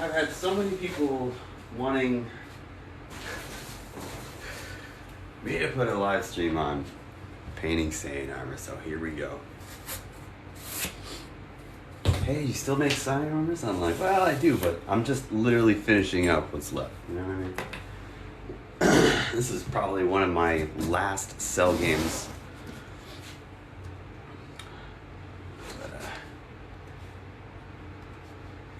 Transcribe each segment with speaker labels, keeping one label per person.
Speaker 1: I've had so many people wanting me to put a live stream on painting Saiyan armor, so here we go. Hey, you still make Saiyan armors? I'm like, well, I do, but I'm just literally finishing up what's left. You know what I mean? This is probably one of my last cell games. But,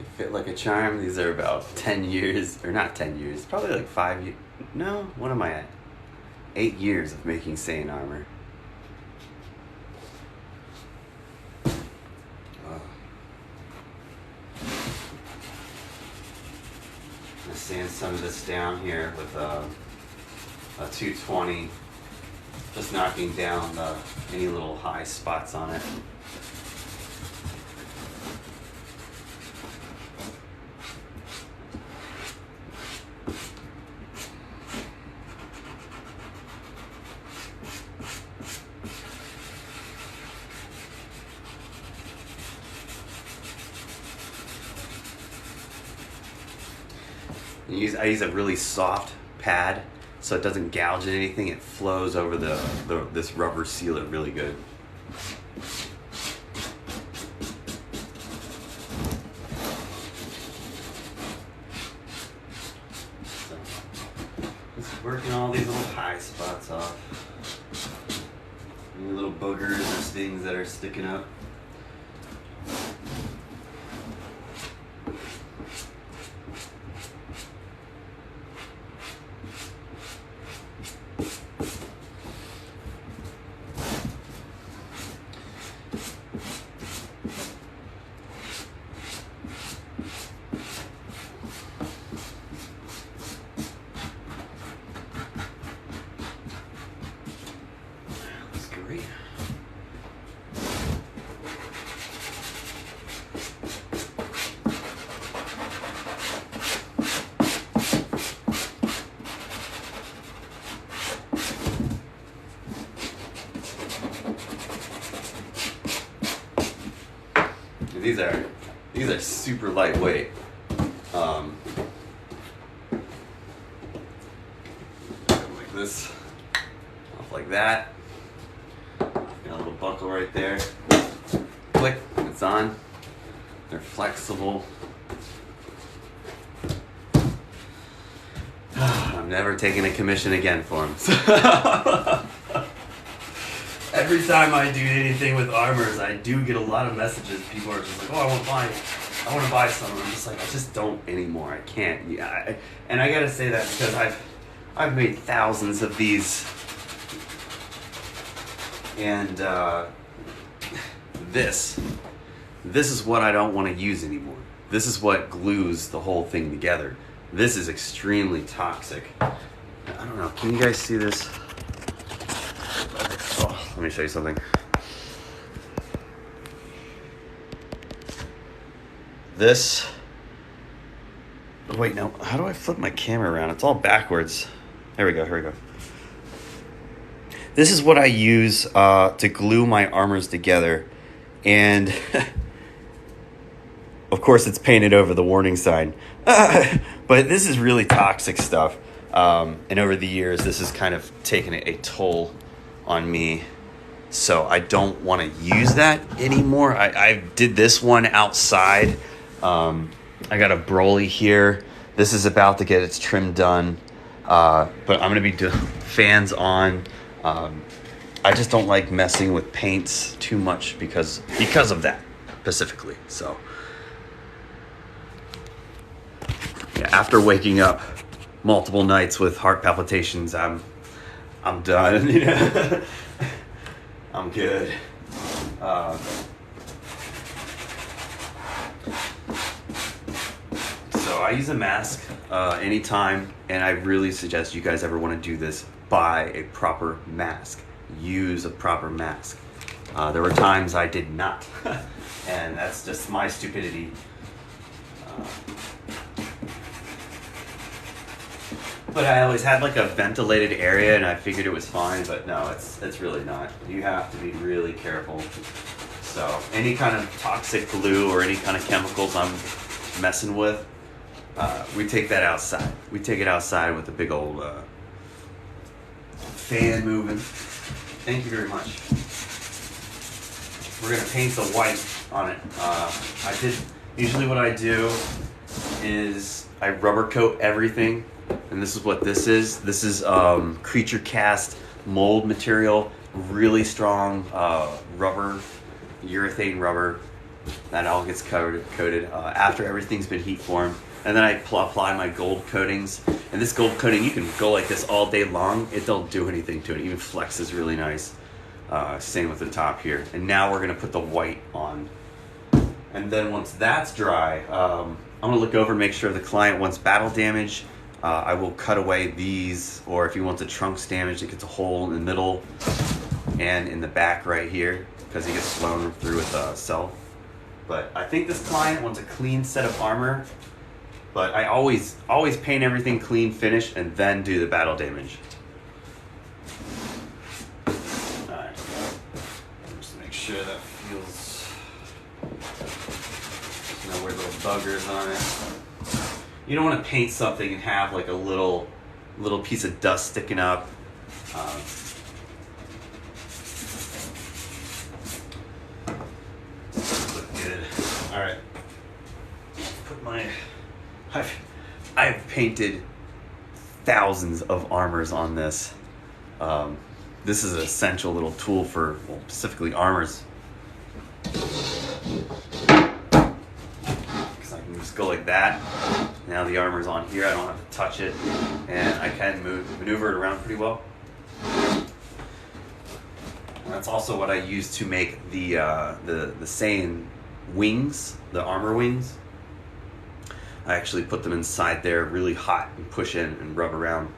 Speaker 1: it fit like a charm. These are about 10 years, or not 10 years, probably like 5 years. No, what am I at? 8 years of making Saiyan armor. I'm gonna sand some of this down here with a 220, just knocking down any little high spots on it. I use a really soft pad so it doesn't gouge in anything. It flows over this rubber sealer really good. So, just working all these little high spots off. Any little boogers or things that are sticking up. These are super lightweight. Like this, off like that. Got a little buckle right there. Click, it's on. They're flexible. I'm never taking a commission again for them. Every time I do anything with armors, I do get a lot of messages. People are just like, "Oh, I want to buy some." I'm just like, I just don't anymore. I can't. Yeah, and I gotta say that because I've made thousands of these, and this is what I don't want to use anymore. This is what glues the whole thing together. This is extremely toxic. I don't know. Can you guys see this? Let me show you something. This. Wait, no. How do I flip my camera around? It's all backwards. There we go. Here we go. This is what I use to glue my armors together. And of course, it's painted over the warning sign. But this is really toxic stuff. And over the years, this has kind of taken a toll on me. So I don't want to use that anymore. I did this one outside. I got a Broly here. This is about to get its trim done. But I'm going to be doing fans on. I just don't like messing with paints too much because of that specifically. So yeah, after waking up multiple nights with heart palpitations, I'm done. You know? I'm good. So I use a mask anytime, and I really suggest you guys ever want to do this, buy a proper mask. Use a proper mask. There were times I did not, and that's just my stupidity. But I always had like a ventilated area and I figured it was fine, but no, it's really not. You have to be really careful. So any kind of toxic glue or any kind of chemicals I'm messing with, we take that outside. We take it outside with a big old fan moving. Thank you very much. We're gonna paint the white on it. Usually what I do is I rubber coat everything, and this is what this is. This is creature cast mold material, really strong rubber, urethane rubber. That all gets coated after everything's been heat formed. And then I apply my gold coatings. And this gold coating, you can go like this all day long. It don't do anything to it. It even flexes really nice. Same with the top here. And now we're going to put the white on. And then once that's dry, I'm going to look over and make sure the client wants battle damage. I will cut away these, or if he wants a trunks damage, it gets a hole in the middle and in the back right here because he gets blown through with a cell. But I think this client wants a clean set of armor. But I always paint everything clean, finish, and then do the battle damage. Alright. Just make sure that feels... There's no weird little buggers on it. You don't want to paint something and have like a little piece of dust sticking up. Look good. Alright. Put my... I've painted thousands of armors on this. This is an essential little tool for, well, specifically armors. Because I can just go like that. Now the armor's on here. I don't have to touch it, and I can maneuver it around pretty well. And that's also what I use to make the Saiyan wings, the armor wings. I actually put them inside there really hot and push in and rub around.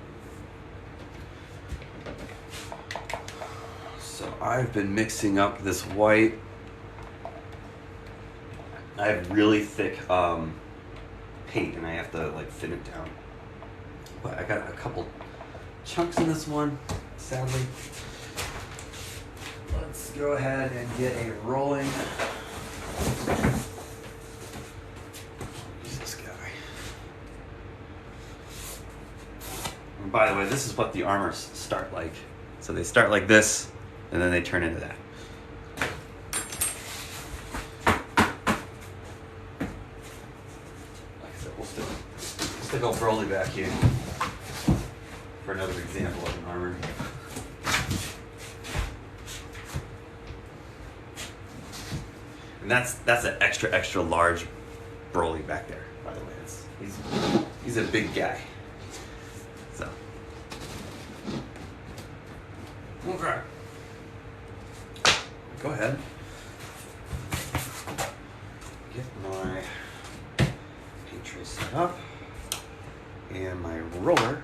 Speaker 1: So I've been mixing up this white. I have really thick paint and I have to like thin it down. But I got a couple chunks in this one, sadly. Let's go ahead and get a rolling. By the way, this is what the armors start like. So they start like this, and then they turn into that. Like I said, we'll stick old Broly back here for another example of an armor. And that's an extra large Broly back there, by the way. He's a big guy. So. Okay. Go ahead. Get my paint tray set up and my roller.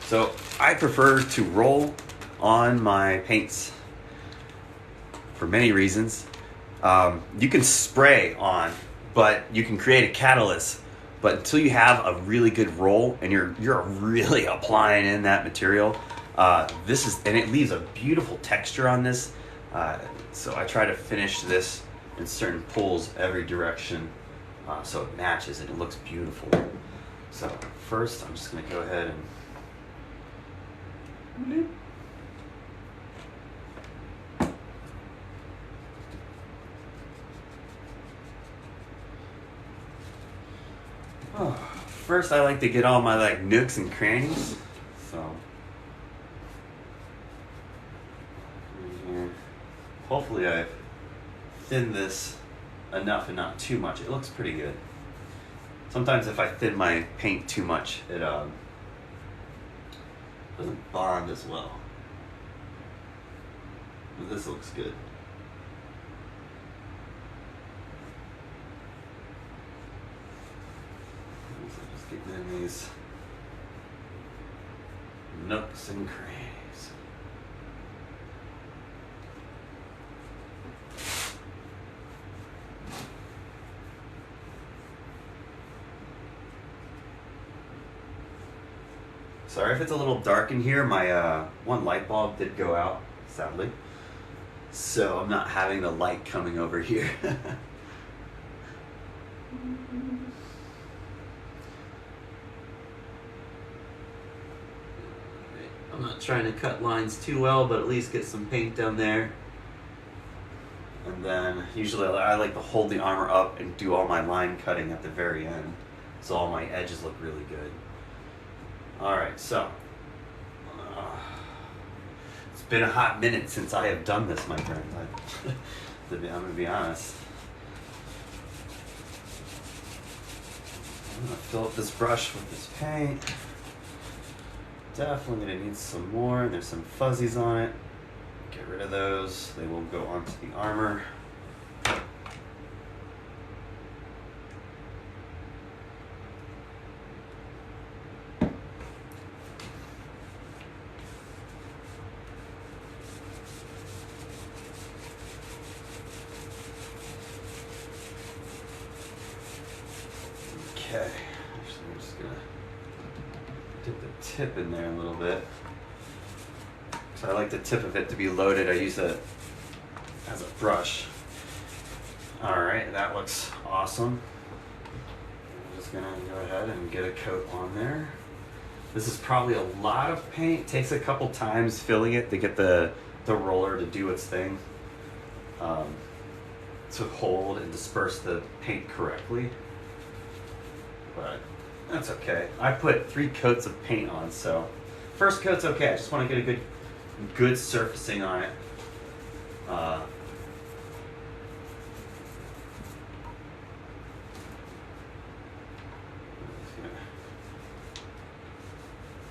Speaker 1: So I prefer to roll on my paints for many reasons. You can spray on, but you can create a catalyst. But until you have a really good roll and you're really applying in that material, and it leaves a beautiful texture on this. So I try to finish this in certain pulls every direction, so it matches and it looks beautiful. So first, I'm just going to go ahead and. First, I like to get all my nooks and crannies. So, here. Hopefully, I've thinned this enough and not too much. It looks pretty good. Sometimes, if I thin my paint too much, it doesn't bond as well. But this looks good. Getting in these nooks and crannies. Sorry if it's a little dark in here. My one light bulb did go out, sadly. So I'm not having the light coming over here. I'm not trying to cut lines too well, but at least get some paint down there. And then usually I like to hold the armor up and do all my line cutting at the very end, so all my edges look really good. Alright, so it's been a hot minute since I have done this, my friends. I'm going to be honest. I'm going to fill up this brush with this paint. Definitely going to need some more. There's some fuzzies on it. Get rid of those. They will go onto the armor. Okay. Actually, I'm just going to dip the tip in there a little bit. So I like the tip of it to be loaded. I use it as a brush. Alright, that looks awesome. I'm just gonna go ahead and get a coat on there. This is probably a lot of paint. It takes a couple times filling it to get the roller to do its thing. To hold and disperse the paint correctly. But that's okay. I put 3 coats of paint on, so first coat's okay. I just want to get a good surfacing on it.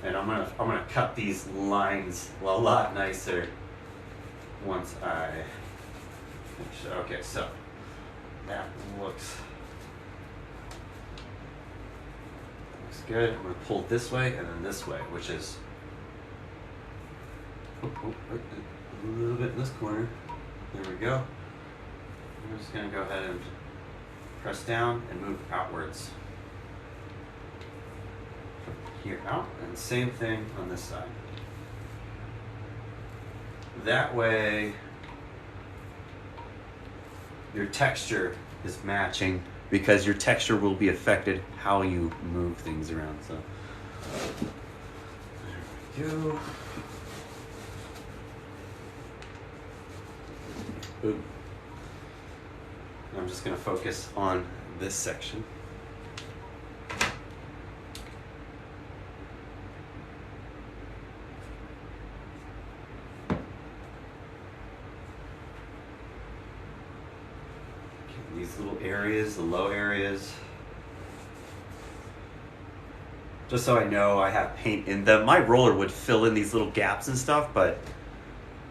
Speaker 1: And I'm gonna cut these lines a lot nicer once I finish. Okay, so that looks good. I'm gonna pull this way and then this way, which is a little bit in this corner. There we go. I'm just going to go ahead and press down and move outwards. Here out, and same thing on this side. That way your texture is matching, because your texture will be affected how you move things around. So there we go. Boom. I'm just going to focus on this section. These little areas, the low areas. Just so I know I have paint in them. My roller would fill in these little gaps and stuff, but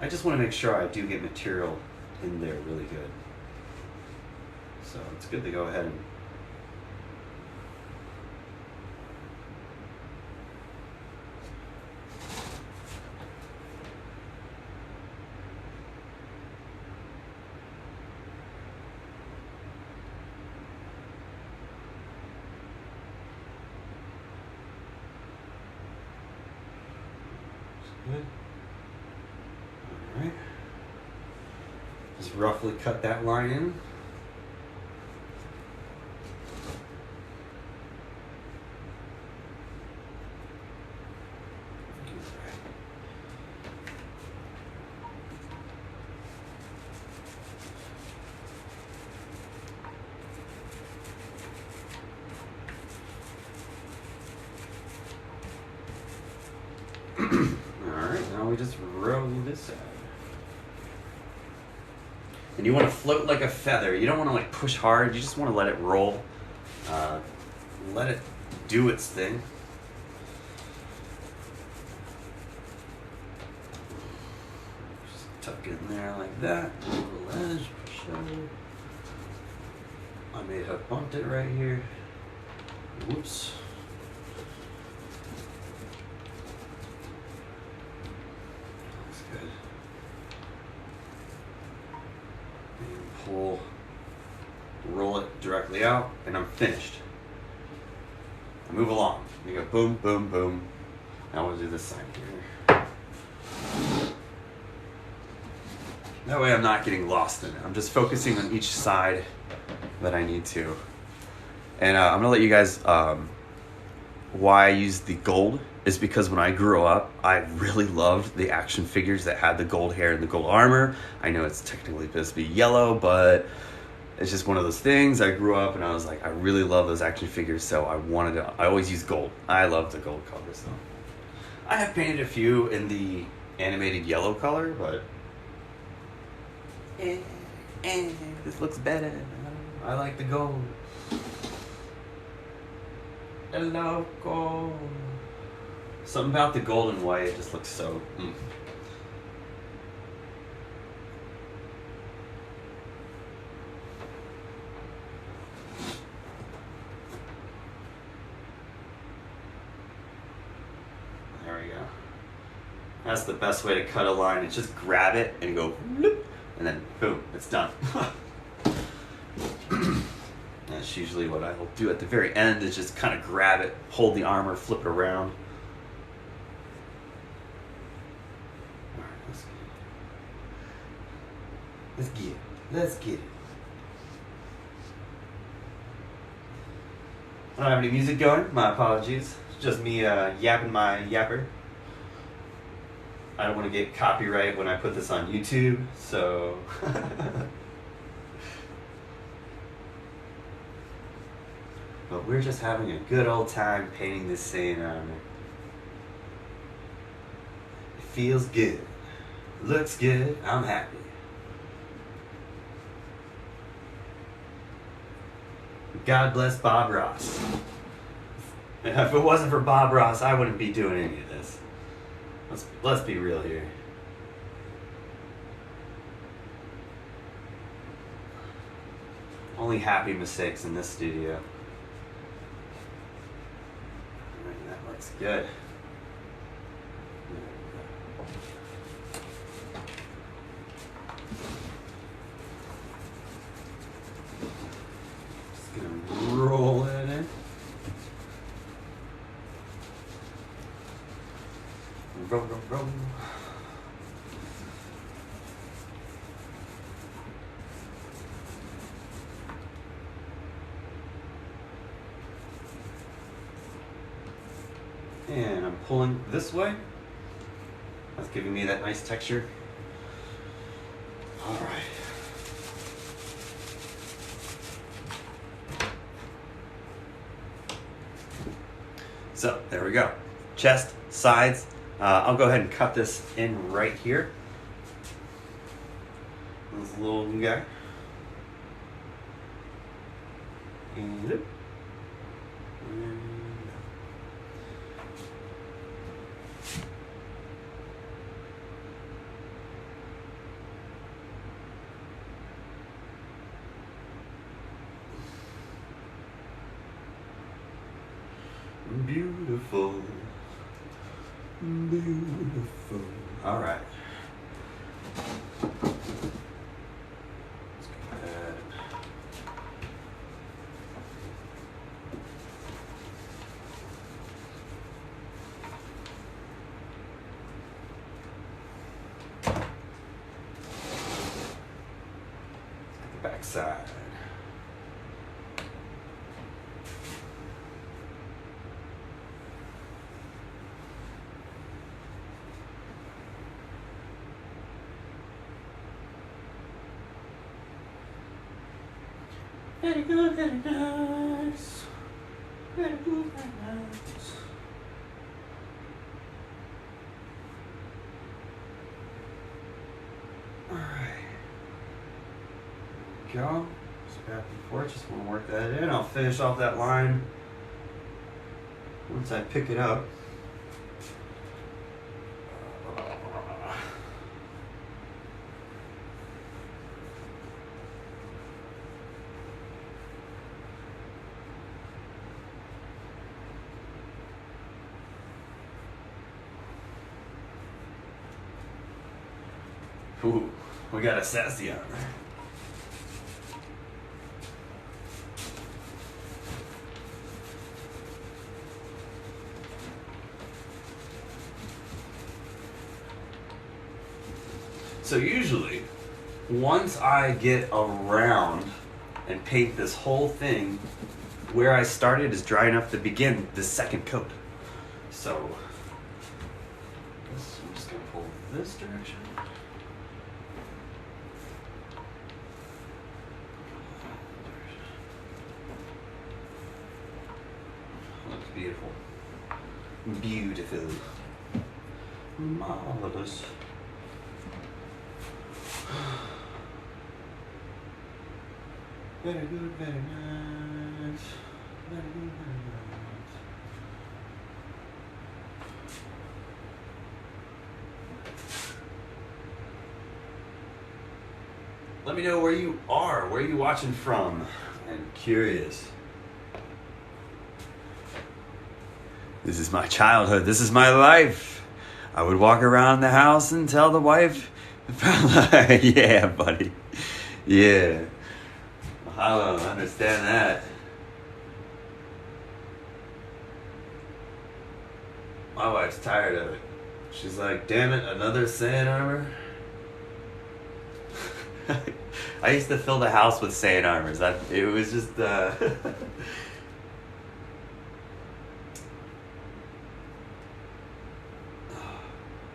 Speaker 1: I just want to make sure I do get material in there really good. So it's good to go ahead and good. All right. Just roughly cut that line in. Alright, now we just roll this side. And you want to float like a feather. You don't want to like push hard. You just want to let it roll. Let it do its thing. Just tuck it in there like that. Little edge, push over. I may have bumped it right here. Whoops. Pull, roll it directly out, and I'm finished. Move along. You go boom, boom, boom. Now we'll do this side here. That way I'm not getting lost in it. I'm just focusing on each side that I need to. And I'm gonna let you guys why I use the gold is because when I grew up, I really loved the action figures that had the gold hair and the gold armor. I know it's technically supposed to be yellow, but it's just one of those things. I grew up and I was like, I really love those action figures, so I always use gold. I love the gold colors though. I have painted a few in the animated yellow color, but this looks better. I like the gold. I love gold. Something about the gold and white, it just looks so... There we go. That's the best way to cut a line. Is just grab it and go, bloop, and then boom, it's done. That's usually what I'll do at the very end, is just kind of grab it, hold the armor, flip it around. All right, let's get it. Let's get it. I don't have any music going. My apologies. It's just me yapping my yapper. I don't want to get copyright when I put this on YouTube, so... But we're just having a good old time painting this Saiyan armor. It feels good. Looks good. I'm happy. God bless Bob Ross. If it wasn't for Bob Ross, I wouldn't be doing any of this. Let's be real here. Only happy mistakes in this studio. That looks good. Just gonna roll it in. Roll. And I'm pulling this way. That's giving me that nice texture. All right. So there we go. Chest, sides. I'll go ahead and cut this in right here. This little guy. And beautiful. Beautiful. All right. Let's go ahead. Let's get the back side. Very good, very nice. Very good, very nice. Alright. There we go. Just back and forth. Just want to work that in. I'll finish off that line once I pick it up. Ooh, we got a sassy armor. So usually, once I get around and paint this whole thing, where I started is dry enough to begin the second coat. So, I'm just gonna pull this direction. Looks beautiful. Beautiful. Marvelous. Very good, very nice. Very good, very nice. Let me know where you are. Where are you watching from? I'm curious. This is my childhood. This is my life. I would walk around the house and tell the wife, yeah, buddy. Yeah. I don't understand that. My wife's tired of it. She's like, damn it, another Saiyan armor? I used to fill the house with Saiyan armors. It was just,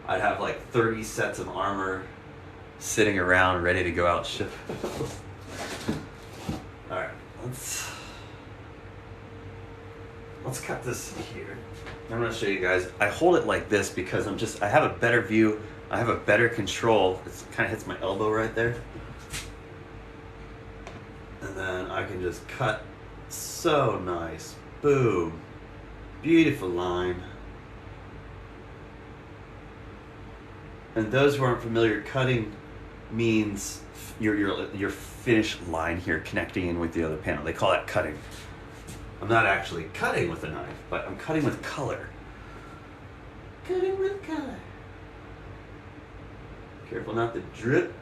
Speaker 1: I'd have like 30 sets of armor sitting around ready to go out ship. Alright, let's cut this here. I'm going to show you guys. I hold it like this because I have a better view. I have a better control. It kind of hits my elbow right there. And then I can just cut so nice. Boom. Beautiful line. And those who aren't familiar, cutting means your finished line here connecting in with the other panel. They call that cutting. I'm not actually cutting with a knife, but I'm cutting with color. Cutting with color. Careful not to drip.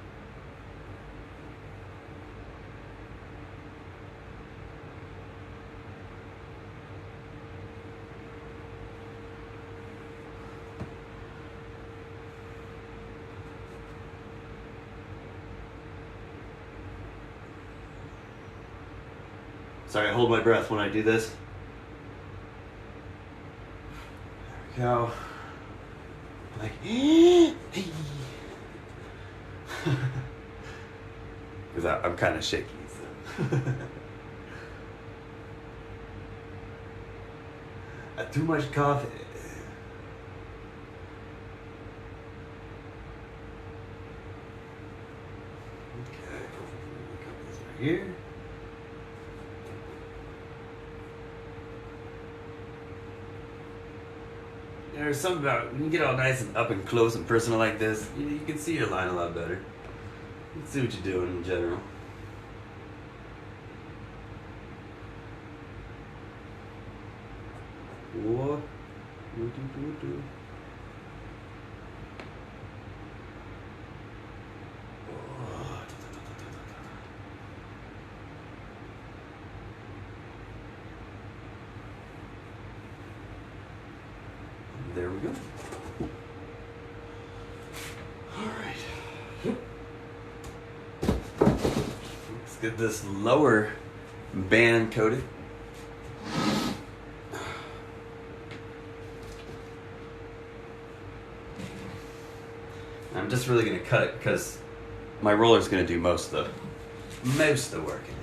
Speaker 1: Sorry, I hold my breath when I do this. There we go. Like, because I'm kind of shaky. So. I too much coffee. Okay, cut this right here. There's something about when you get all nice and up and close and personal like this, you can see your line a lot better. You can see what you're doing in general. What? What? There we go. All right. Let's get this lower band coated. I'm just really going to cut it because my roller's going to do most of the work in it.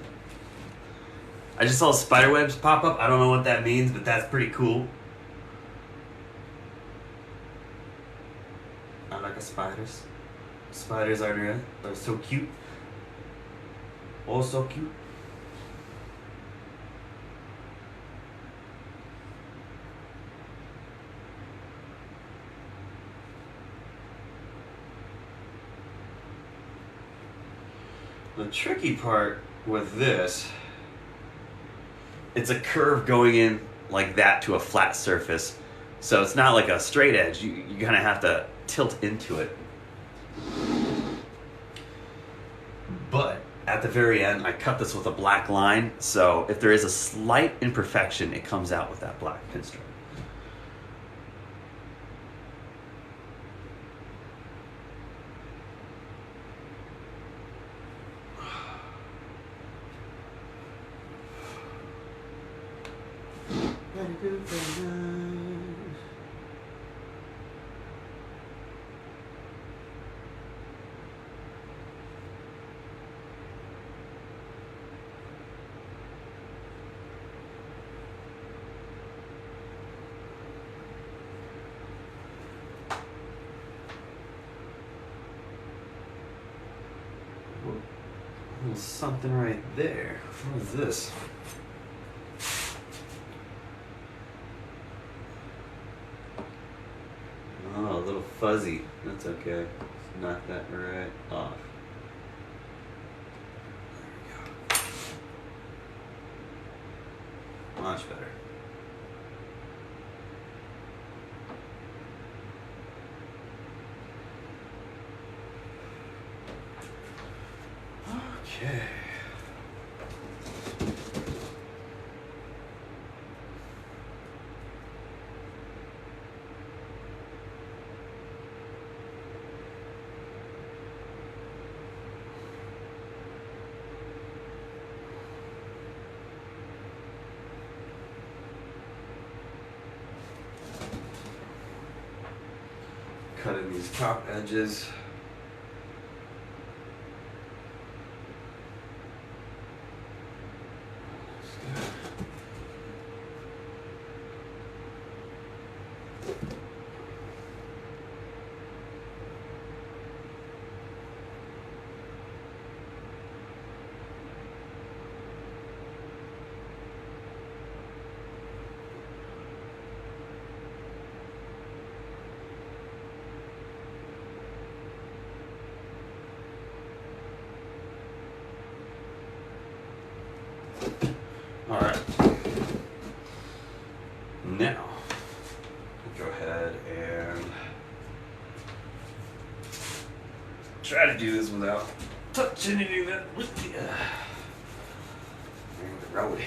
Speaker 1: I just saw spider webs pop up. I don't know what that means, but that's pretty cool. I like spiders. Spiders are so cute. Oh, so cute. The tricky part with this, it's a curve going in like that to a flat surface. So it's not like a straight edge. You kind of have to tilt into it. But at the very end, I cut this with a black line. So if there is a slight imperfection, it comes out with that black pinstripe. Something right there. What is this? Oh, a little fuzzy. That's okay. Let's knock that right off. There we go. Much better. Okay. Cutting these top edges. All right. Now, go ahead and try to do this without touching anything with the and roll it.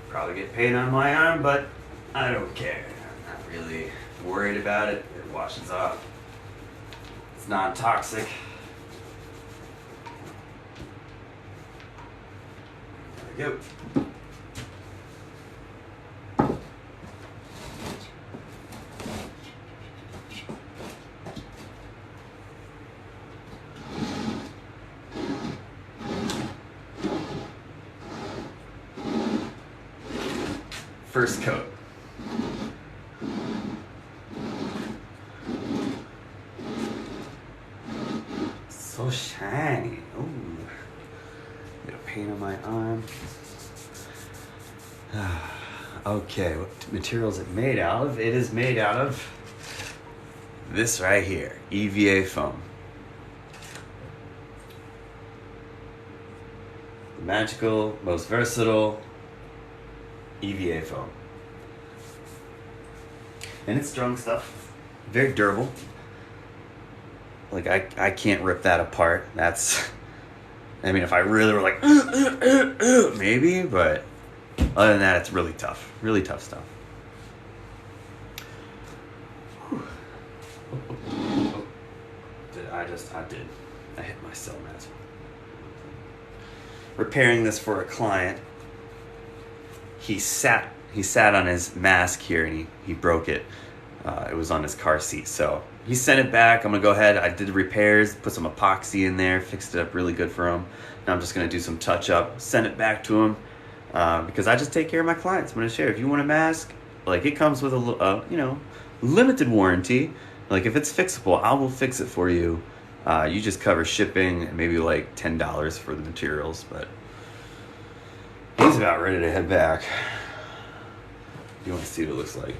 Speaker 1: Probably get pain on my arm, but I don't care. I'm not really worried about it. It washes off. It's non-toxic. There we go. First coat. So shiny. Ooh. Bit of paint on my arm. Okay, what material is it made out of? It is made out of this right here, EVA foam. The magical, most versatile EVA foam. And it's strong stuff. Very durable. Like I can't rip that apart. That's, I mean, if I really were like, maybe, but other than that, it's really tough stuff. Whew. I hit my cell mat. Repairing this for a client. He sat on his mask here and he broke it. It was on his car seat, so he sent it back. I'm gonna go ahead. I did the repairs, put some epoxy in there, fixed it up really good for him. Now I'm just gonna do some touch up, send it back to him, because I just take care of my clients. I'm gonna share. If you want a mask, like it comes with a limited warranty. Like if it's fixable, I will fix it for you. You just cover shipping and maybe like $10 for the materials. But he's about ready to head back. You want to see what it looks like.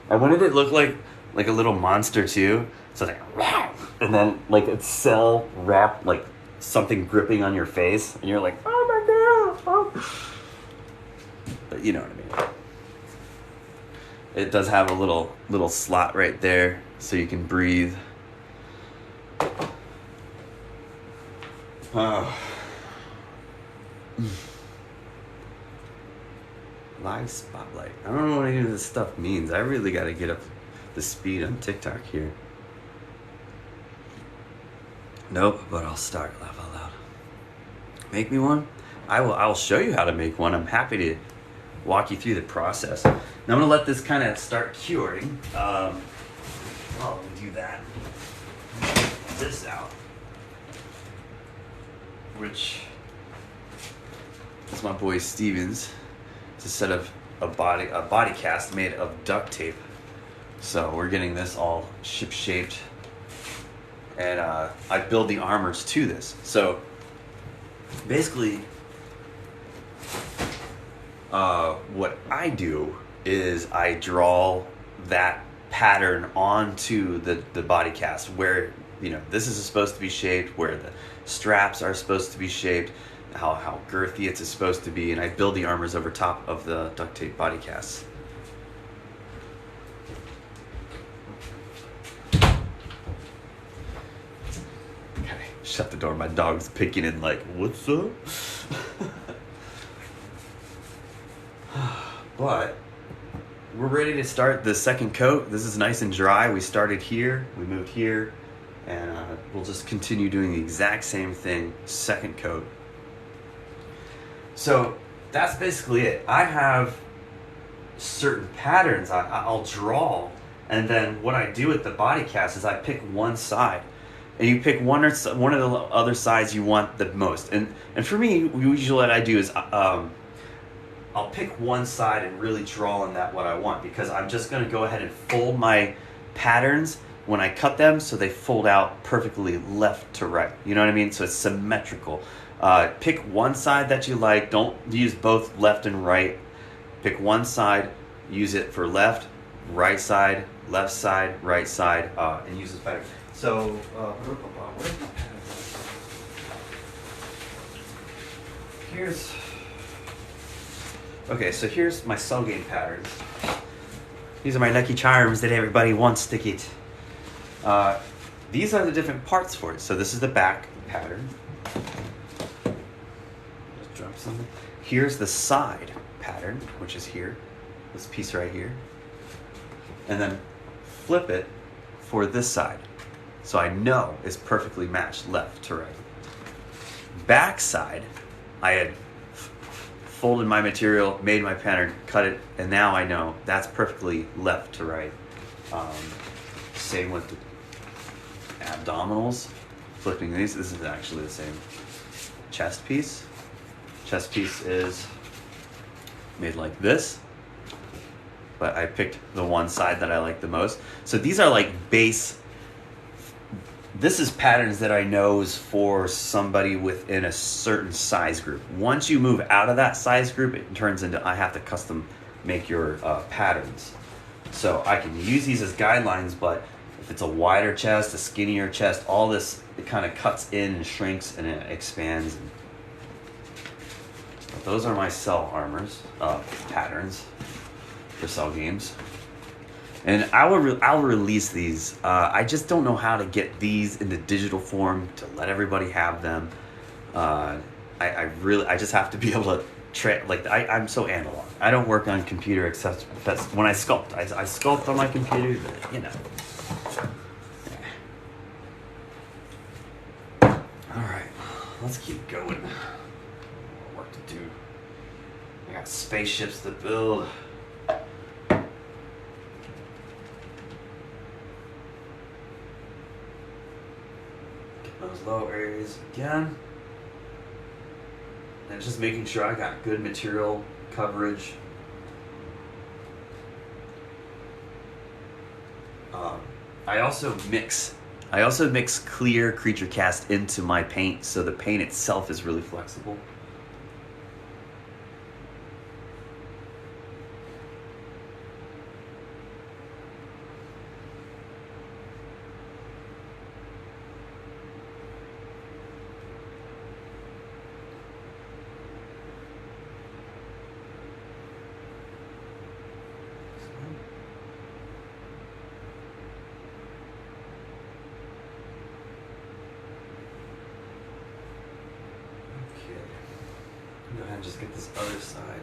Speaker 1: I wanted it to look like a little monster too. So it's like, wow. And then like it's cell wrapped, like something gripping on your face, and you're like, oh my god. Oh. But you know what I mean. It does have a little slot right there so you can breathe. Oh. Live spotlight. I don't know what any of this stuff means. I really got to get up the speed on TikTok here. Nope, but I'll start. Laugh out loud. Make me one? I will show you how to make one. I'm happy to walk you through the process. Now I'm going to let this kind of start curing. While we do that, get this out, which is my boy Steven's. It's a set of a body cast made of duct tape. So we're getting this all ship shaped, and I build the armors to this. So basically, what I do is I draw that pattern onto the body cast, where this is supposed to be shaped, where the straps are supposed to be shaped, how girthy it's supposed to be, and I build the armors over top of the duct tape body casts. Okay, shut the door. My dog's picking in like, what's up? But we're ready to start the second coat. This is nice and dry. We started here, we moved here, and we'll just continue doing the exact same thing, second coat. So that's basically it. I have certain patterns I'll draw, and then what I do with the body cast is I pick one side, and you pick one of the other sides you want the most. And for me, usually what I do is I'll pick one side and really draw on that what I want, because I'm just going to go ahead and fold my patterns when I cut them so they fold out perfectly left to right. You know what I mean? So it's symmetrical. Pick one side that you like. Don't use both left and right. Pick one side, use it for left side, right side, and use this pattern. So, where's my pattern? Here's my cell game patterns. These are my lucky charms that everybody wants to get. These are the different parts for it. So this is the back pattern. Just drop something. Here's the side pattern, which is here. This piece right here. And then flip it for this side. So I know it's perfectly matched left to right. Back side, I had folded my material, made my pattern, cut it, and now I know that's perfectly left to right. Same with the abdominals. Flipping these, this is actually the same chest piece. Chest piece is made like this, but I picked the one side that I like the most. So these are like base. This is patterns that I know is for somebody within a certain size group. Once you move out of that size group, it turns into I have to custom make your patterns. So I can use these as guidelines, but if it's a wider chest, a skinnier chest, all this, it kind of cuts in and shrinks and it expands. But those are my cell armors, patterns for cell games. And I'll release these. I just don't know how to get these into digital form to let everybody have them. I just have to be able to I'm so analog. I don't work on computer except when I sculpt. I sculpt on my computer, but you know. All right, let's keep going. More work to do. I got spaceships to build. Those low areas again, and just making sure I got good material coverage. I also mix clear creature cast into my paint, so the paint itself is really flexible. Go ahead and just get this other side.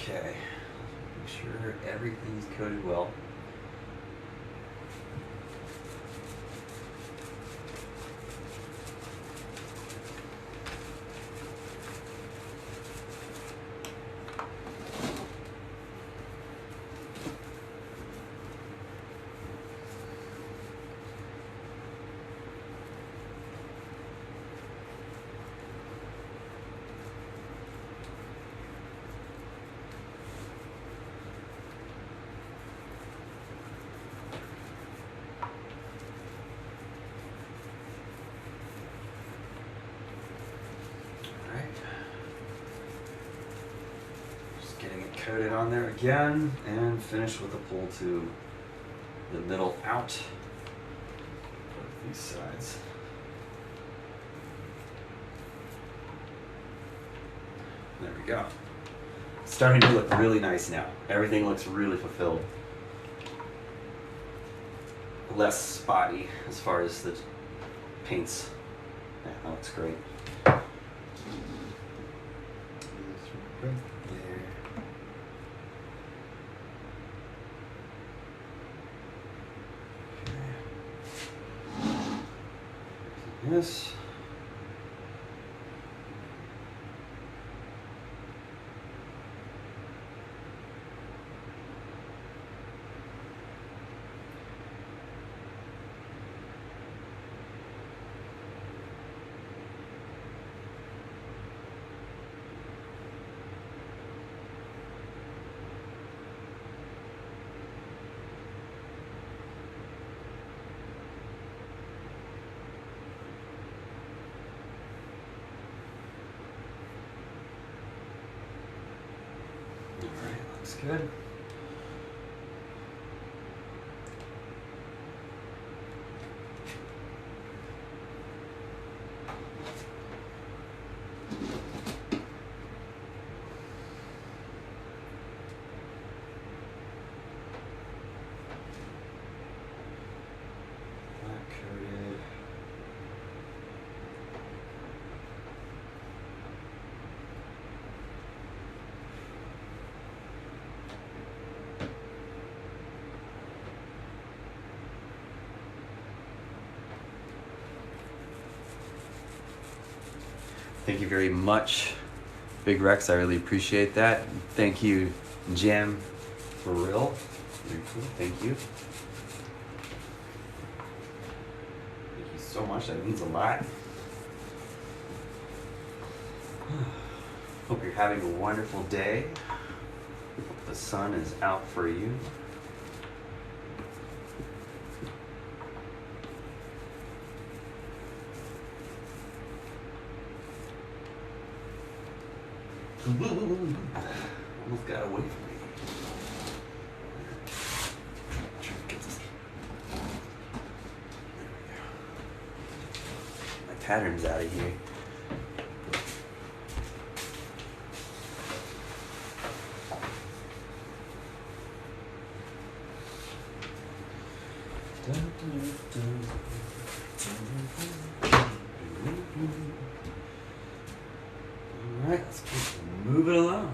Speaker 1: Okay. Make sure everything's coated well. Getting it coated on there again, and finish with a pull to the middle out. Both these sides. There we go. It's starting to look really nice now. Everything looks really fulfilled. Less spotty as far as the paints. Yeah, that looks great. There. Yes. Looks good. Black coated. Thank you very much, Big Rex. I really appreciate that. Thank you, Jam, for real. Very cool. Thank you. Thank you so much. That means a lot. Hope you're having a wonderful day. Hope the sun is out for you. Almost got away from me. Try to get this. There we go. My pattern's out of here. Alright, let's keep moving along.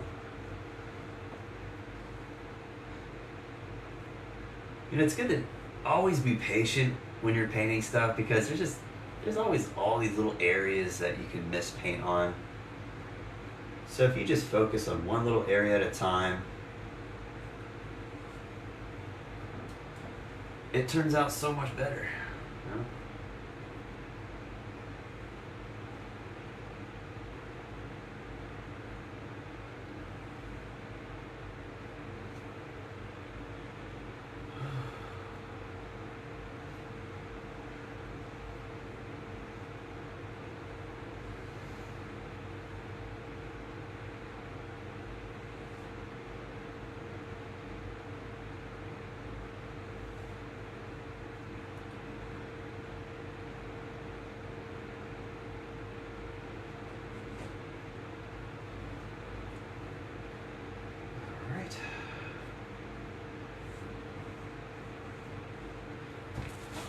Speaker 1: You know, it's good to always be patient when you're painting stuff, because there's always all these little areas that you can miss paint on. So if you just focus on one little area at a time, it turns out so much better. You know?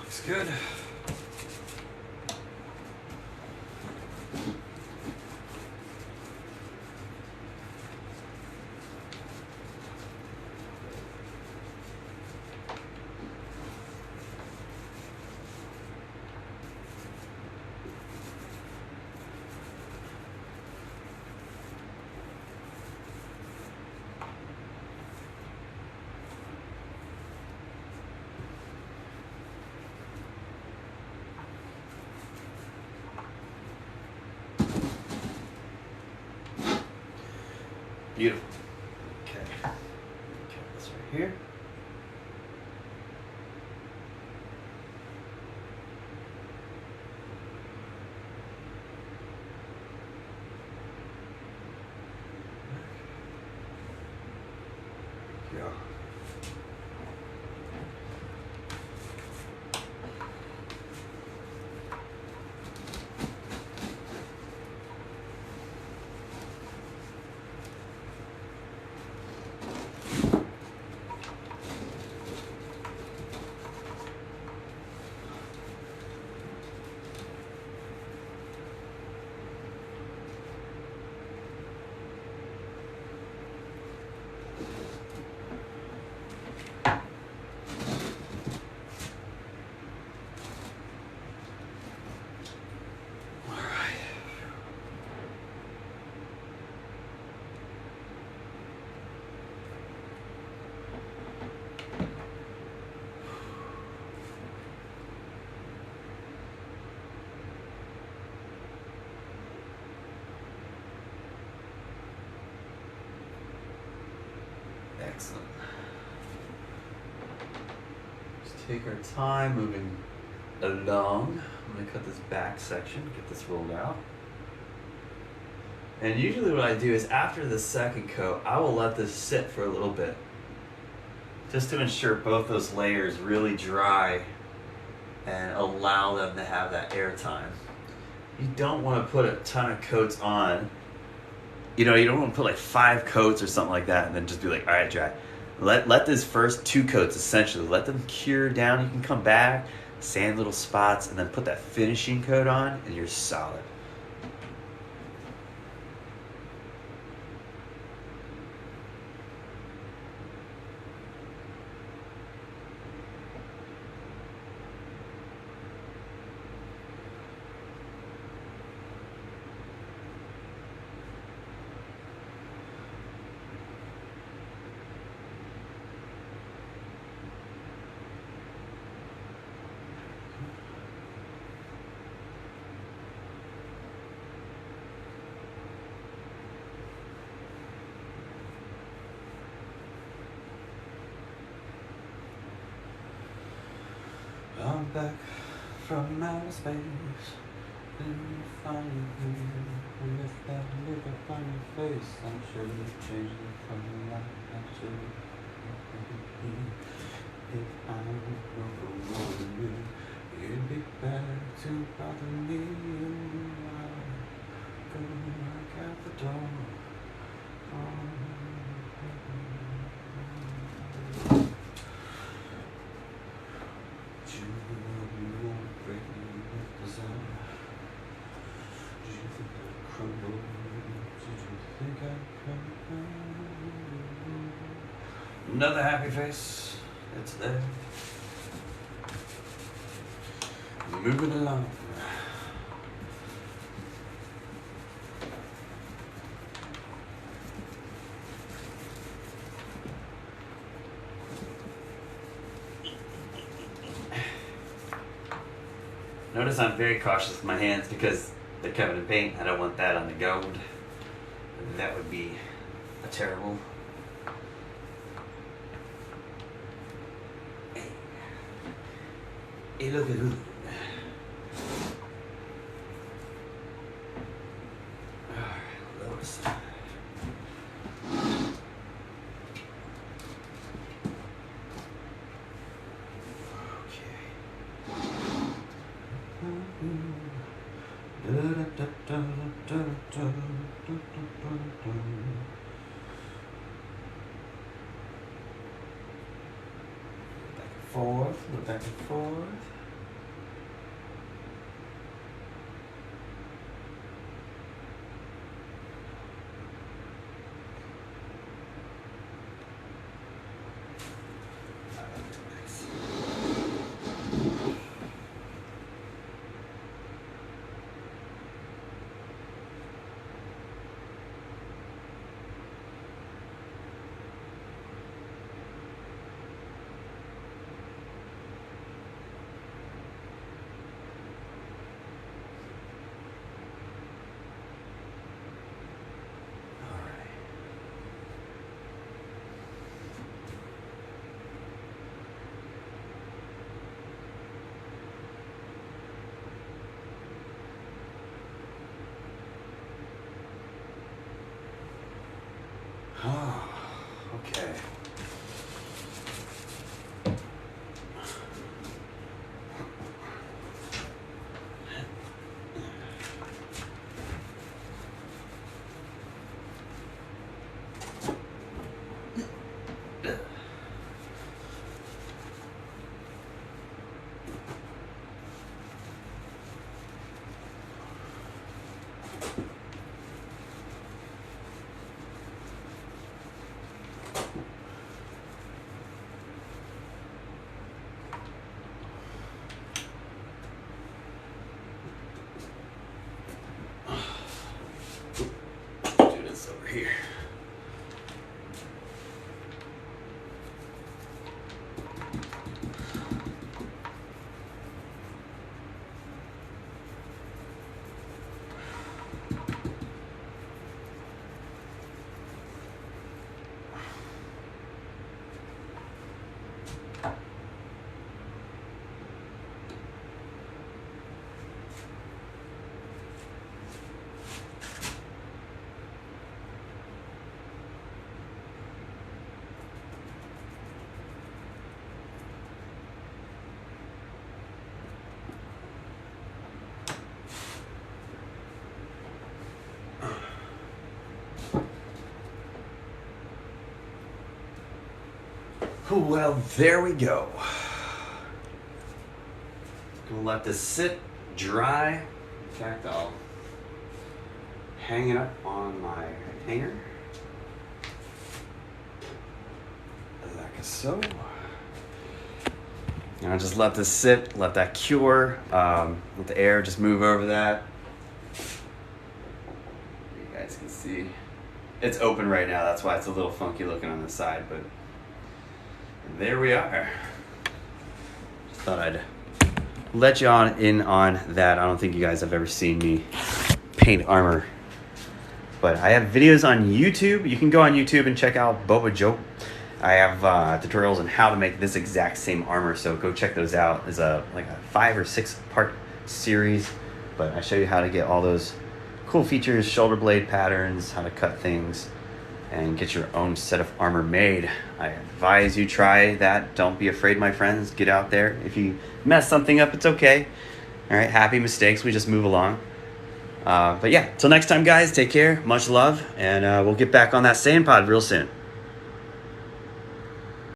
Speaker 1: Looks good. Beautiful. Okay. Okay, this right here. Yeah. Excellent. Just take our time moving along. I'm going to cut this back section, get this rolled out. And usually what I do is after the second coat, I will let this sit for a little bit, just to ensure both those layers really dry and allow them to have that air time. You don't want to put a ton of coats on. You know, you don't want to put like 5 coats or something like that and then just be like, all right, dry. Let this first 2 coats essentially, let them cure down. You can come back, sand little spots, and then put that finishing coat on, and you're solid. I'm back from outer space, then you find me with that look up on your face. I'm sure you changed it from the life I should be. If I were over you, it'd be better to bother me. I'll go back out the door. Another happy face. It's there. Moving along. Notice I'm very cautious with my hands because they're covered in paint. I don't want that on the gold. That would be a terrible. Hey, look at who. Alright, lower side. Forth, go back and forth. Oh, okay. Do this over here. Well, there we go. Gonna let this sit, dry. In fact, I'll hang it up on my hanger. Like so. And I'll just let this sit, let that cure. Let the air just move over that. You guys can see. It's open right now, that's why it's a little funky looking on the side, but there we are. Just thought I'd let you in on that. I don't think you guys have ever seen me paint armor, but I have videos on YouTube. You can go on YouTube and check out Boba Joe. I have tutorials on how to make this exact same armor, so go check those out. There's like a 5 or 6 part series, but I show you how to get all those cool features, shoulder blade patterns, how to cut things, and get your own set of armor made. I advise you try that. Don't be afraid, my friends. Get out there. If you mess something up, it's okay. All right, happy mistakes. We just move along. But yeah, till next time, guys, take care. Much love, and we'll get back on that Saiyan pod real soon.